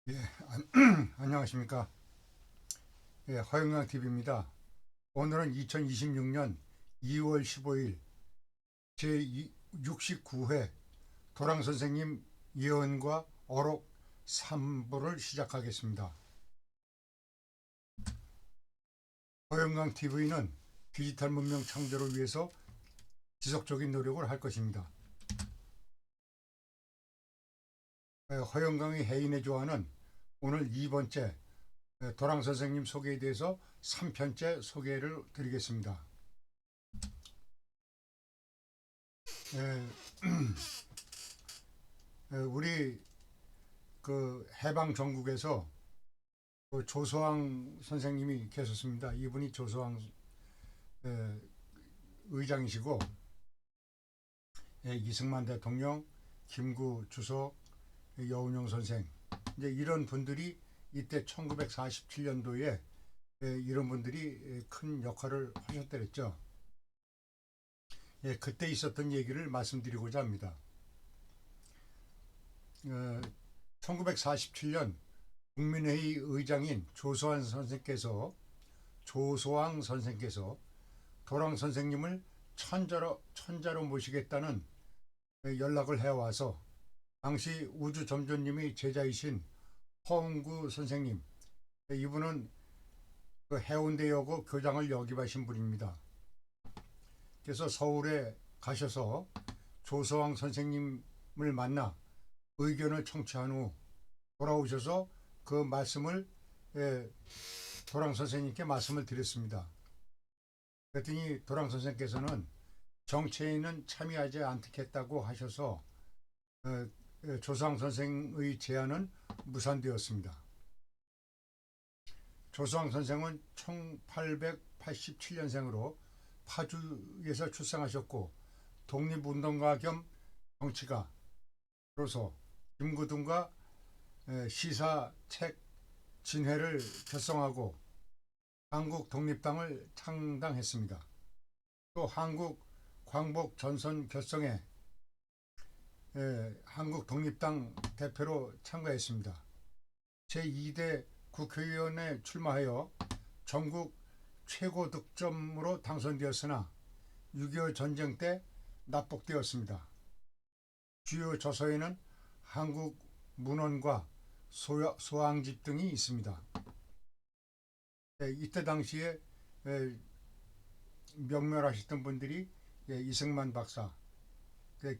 예, 안녕하십니까. 예, 허영강 TV입니다. 오늘은 2026년 2월 15일 제69회 도랑 선생님 예언과 어록 3부를 시작하겠습니다. 허영강 TV는 디지털 문명 창조를 위해서 지속적인 노력을 할 것입니다. 허영강의 해인의 조화는 오늘 2번째 도랑 선생님 소개에 대해서 3편째 소개를 드리겠습니다. 우리 그 해방 전국에서 그 조소왕 선생님이 계셨습니다. 이분이 조소왕 의장이시고, 이승만 대통령, 김구 주석, 여운형 선생, 이제 이런 분들이 이때 1947년도에 이런 분들이 큰 역할을 하셨더랬죠. 그때 있었던 얘기를 말씀드리고자 합니다. 1947년 국민회의 의장인 조소왕 선생께서 도랑 선생님을 천자로 모시겠다는 연락을 해와서 당시 우주점조님의 제자이신 허웅구 선생님, 이분은 그 해운대여고 교장을 역임하신 분입니다. 그래서 서울에 가셔서 조소왕 선생님을 만나 의견을 청취한 후 돌아오셔서 그 말씀을 도랑 선생님께 말씀을 드렸습니다. 그랬더니 도랑 선생께서는 정치에는 참여하지 않겠다고 하셔서 조소왕 선생의 제안은 무산되었습니다. 조소왕 선생은 1887년생으로 파주에서 출생하셨고 독립운동가 겸 정치가로서 김구등과 시사 책 진회를 결성하고 한국 독립당을 창당했습니다. 또 한국 광복 전선 결성에 한국 독립당 대표로 참가했습니다. 제2대 국회의원에 출마하여 전국 최고 득점으로 당선되었으나 6.25 전쟁 때 납북되었습니다. 주요 저서에는 한국 문헌과 소왕집 등이 있습니다. 이때 당시에 명멸하셨던 분들이 이승만 박사,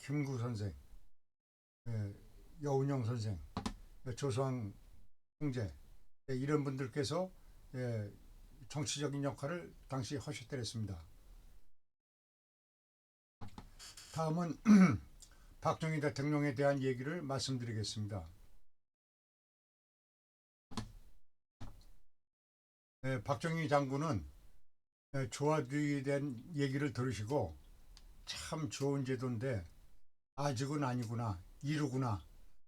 김구 선생, 여운형 선생, 조소왕 형제, 이런 분들께서 정치적인 역할을 당시 하셨더랬습니다. 다음은 박정희 대통령에 대한 얘기를 말씀드리겠습니다. 박정희 장군은 조화주의에 대한 얘기를 들으시고 참 좋은 제도인데 아직은 아니구나, 이르구나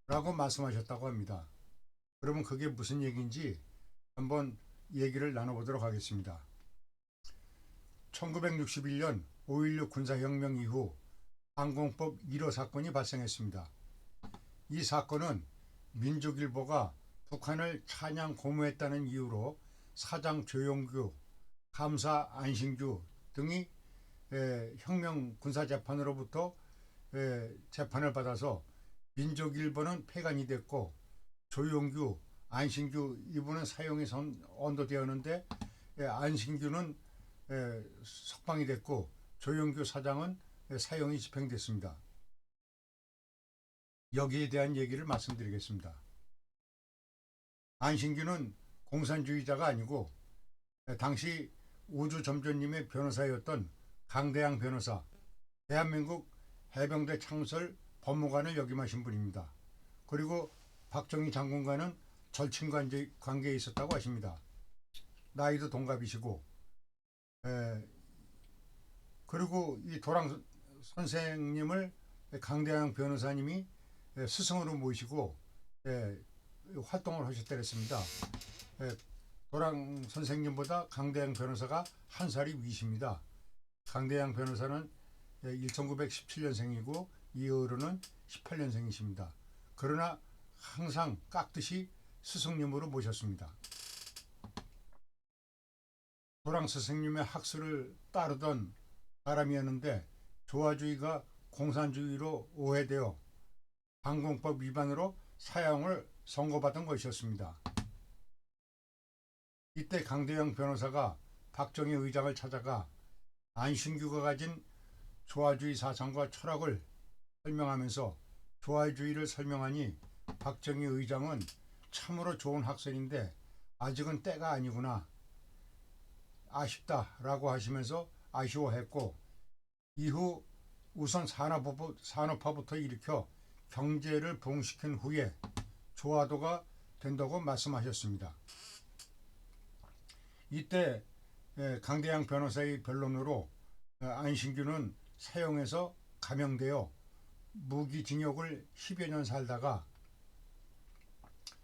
라고 말씀하셨다고 합니다. 그러면 그게 무슨 얘기인지 한번 얘기를 나눠보도록 하겠습니다. 1961년 5.16 군사혁명 이후 항공법 1호 사건이 발생했습니다. 이 사건은 민족일보가 북한을 찬양 고무했다는 이유로 사장 조용규, 감사 안신규 등이 혁명 군사재판으로부터 재판을 받아서 민족일보는 폐간이 됐고 조용규, 안신규 이분은 사형이 언도되었는데 안신규는 석방이 됐고 조용규 사장은 사형이 집행됐습니다. 여기에 대한 얘기를 말씀드리겠습니다. 안신규는 공산주의자가 아니고 당시 우주점조님의 변호사였던 강대양 변호사, 대한민국 해병대 창설 법무관을 역임하신 분입니다. 그리고 박정희 장군과는 절친 관계에 있었다고 하십니다. 나이도 동갑이시고, 그리고 이 도랑 선생님을 강대양 변호사님이 스승으로 모시고 활동을 하셨다랬습니다. 도랑 선생님보다 강대양 변호사가 한 살이 위십니다. 강대양 변호사는 1917년생이고 이 어른은 18년생이십니다. 그러나 항상 깍듯이 스승님으로 모셨습니다. 도랑 스승님의 학설을 따르던 사람이었는데 조화주의가 공산주의로 오해되어 방공법 위반으로 사형을 선고받은 것이었습니다. 이때 강대영 변호사가 박정희 의장을 찾아가 안신규가 가진 조화주의 사상과 철학을 설명하면서 조화주의를 설명하니 박정희 의장은 참으로 좋은 학설인데 아직은 때가 아니구나, 아쉽다라고 하시면서 아쉬워했고, 이후 우선 산업화부터 일으켜 경제를 부흥시킨 후에 조화도가 된다고 말씀하셨습니다. 이때 강대양 변호사의 변론으로 안신규는 사형에서 감형되어 무기징역을 10여 년 살다가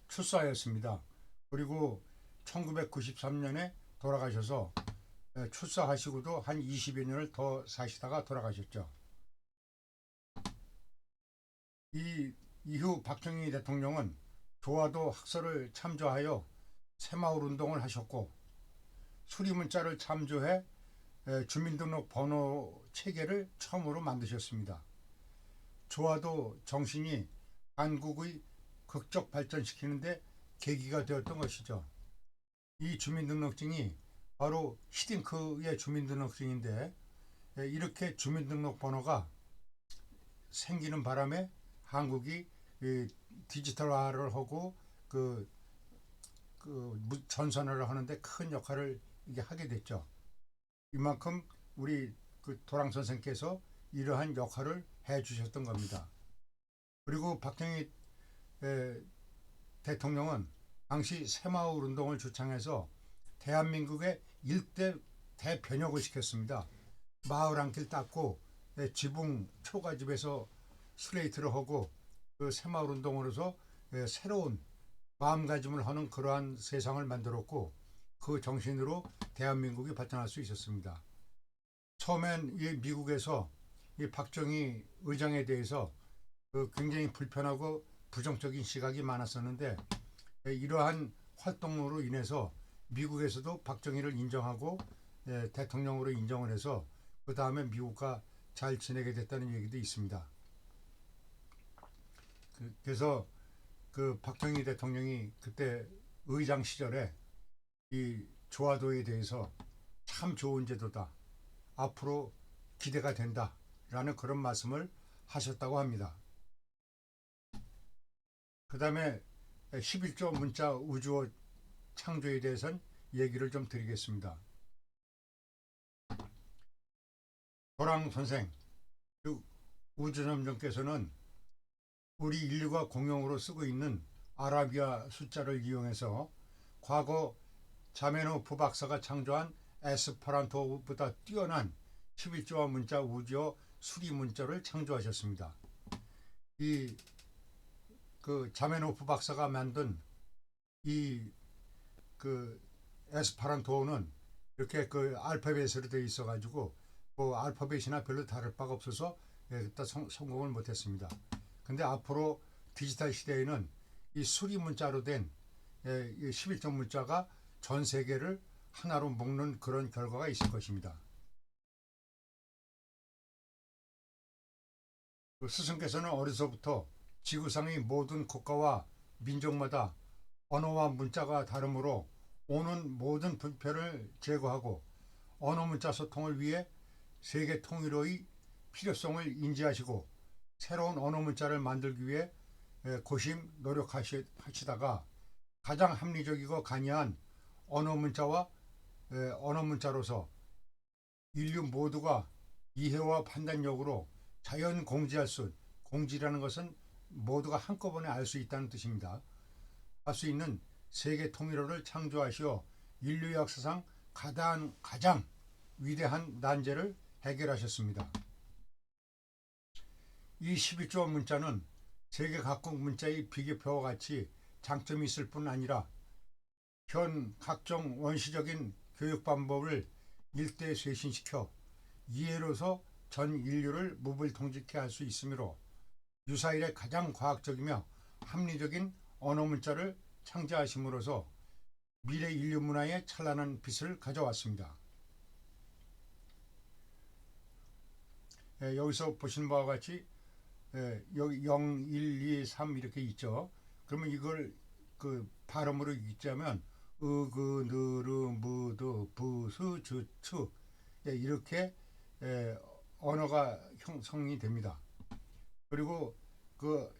출소하였습니다. 그리고 1993년에 돌아가셔서 출소하시고도 한 20여 년을 더 사시다가 돌아가셨죠. 이 이후 박정희 대통령은 조화도 학설을 참조하여 새마을 운동을 하셨고, 수리문자를 참조해 주민등록 번호 체계를 처음으로 만드셨습니다. 조화도 정신이 한국의 극적 발전시키는데 계기가 되었던 것이죠. 이 주민등록증이 바로 히딩크의 주민등록증인데, 이렇게 주민등록 번호가 생기는 바람에 한국이 디지털화를 하고 전선화를 하는데 큰 역할을 이게 하게 됐죠. 이만큼 우리 도랑 선생께서 이러한 역할을 해 주셨던 겁니다. 그리고 박정희 대통령은 당시 새마을 운동을 주창해서 대한민국의 일대 대변혁을 시켰습니다. 마을 한 길 닦고 지붕 초가집에서 슬레이트를 하고 그 새마을 운동으로서 새로운 마음가짐을 하는 그러한 세상을 만들었고, 그 정신으로 대한민국이 발전할 수 있었습니다. 처음엔 이 미국에서 이 박정희 의장에 대해서 굉장히 불편하고 부정적인 시각이 많았었는데, 이러한 활동으로 인해서 미국에서도 박정희를 인정하고 대통령으로 인정을 해서 그 다음에 미국과 잘 지내게 됐다는 얘기도 있습니다. 그래서 그 박정희 대통령이 그때 의장 시절에 이 조화도에 대해서 참 좋은 제도다, 앞으로 기대가 된다 라는 그런 말씀을 하셨다고 합니다. 그 다음에 11조 문자 우주호 창조에 대해서는 얘기를 좀 드리겠습니다. 도랑 선생, 우주점정께서는 우리 인류가 공용으로 쓰고 있는 아라비아 숫자를 이용해서 과거 자메노프 박사가 창조한 에스퍼란토보다 뛰어난 11조화 문자 우주어 수리 문자를 창조하셨습니다. 이 자메노프 박사가 만든 이 에스퍼란토는 이렇게 알파벳으로 되어 있어가지고 알파벳이나 별로 다를 바가 없어서 성공을 못했습니다. 근데 앞으로 디지털 시대에는 이 수리 문자로 된 11조 문자가 전 세계를 하나로 묶는 그런 결과가 있을 것입니다. 스승께서는 어려서부터 지구상의 모든 국가와 민족마다 언어와 문자가 다르므로 오는 모든 불편을 제거하고 언어 문자 소통을 위해 세계 통일의 필요성을 인지하시고 새로운 언어 문자를 만들기 위해 고심 노력하시다가 가장 합리적이고 간이한 언어 문자로서 인류 모두가 이해와 판단력으로 자연 공지라는 것은 모두가 한꺼번에 알 수 있다는 뜻입니다. 할 수 있는 세계 통일어를 창조하시어 인류 역사상 가장 위대한 난제를 해결하셨습니다. 이 12조 문자는 세계 각국 문자의 비교표와 같이 장점이 있을 뿐 아니라 현 각종 원시적인 교육 방법을 일대 쇄신시켜 이해로서 전 인류를 무불통지케 할 수 있으므로 유사일에 가장 과학적이며 합리적인 언어 문자를 창제하심으로써 미래 인류 문화에 찬란한 빛을 가져왔습니다. 여기서 보시는 바와 같이 여기 0, 1, 2, 3 이렇게 있죠. 그러면 이걸 그 발음으로 읽자면 으그 느르 무드 부스 주추 이렇게 언어가 형성이 됩니다. 그리고 그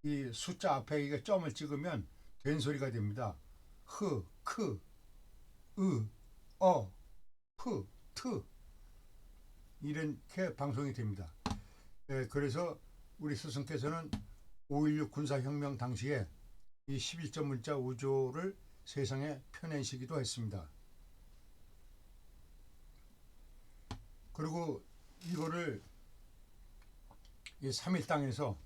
이 숫자 앞에 이게 점을 찍으면 된 소리가 됩니다. 흐, 크, 으, 어, 프, 트 이렇게 방송이 됩니다. 그래서 우리 스승께서는 5.16 군사혁명 당시에 이 11점 문자 우조를 세상에 펴내시기도 했습니다. 그리고 이거를 이 3.1당에서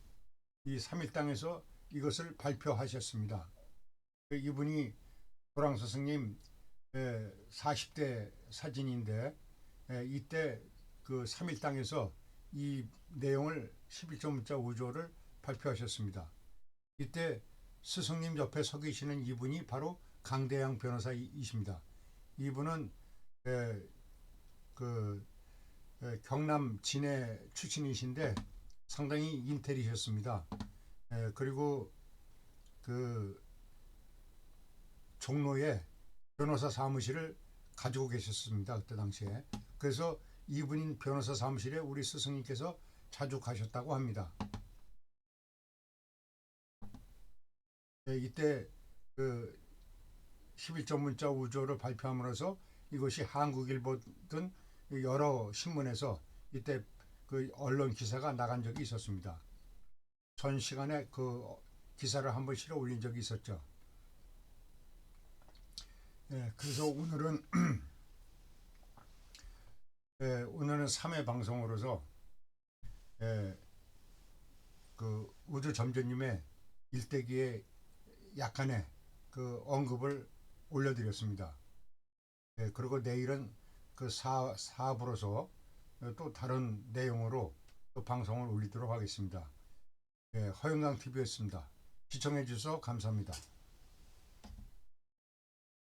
이것을 발표하셨습니다. 이분이 도랑 스승님 40대 사진인데 이때 그 3.1당에서 이 내용을 11조 문자 우조를 발표하셨습니다. 이때 스승님 옆에 서 계시는 이분이 바로 강대양 변호사이십니다. 이분은 경남 진해 출신이신데 상당히 인텔이셨습니다. 그리고 그 종로에 변호사 사무실을 가지고 계셨습니다. 그때 당시에. 그래서 이분인 변호사 사무실에 우리 스승님께서 자주 가셨다고 합니다. 이때 그 11점 문자 우조를 발표함으로써 이것이 한국일보 등 여러 신문에서 이때 그 언론 기사가 나간 적이 있었습니다. 전 시간에 그 기사를 한번 실어 올린 적이 있었죠. 그래서 오늘은 오늘은 3회 방송으로서 그 우주 점주님의 일대기의 약간의 그 언급을 올려드렸습니다. 그리고 내일은 그 4부로서 또 다른 내용으로 또 방송을 올리도록 하겠습니다. 허영강 TV였습니다. 시청해 주셔서 감사합니다.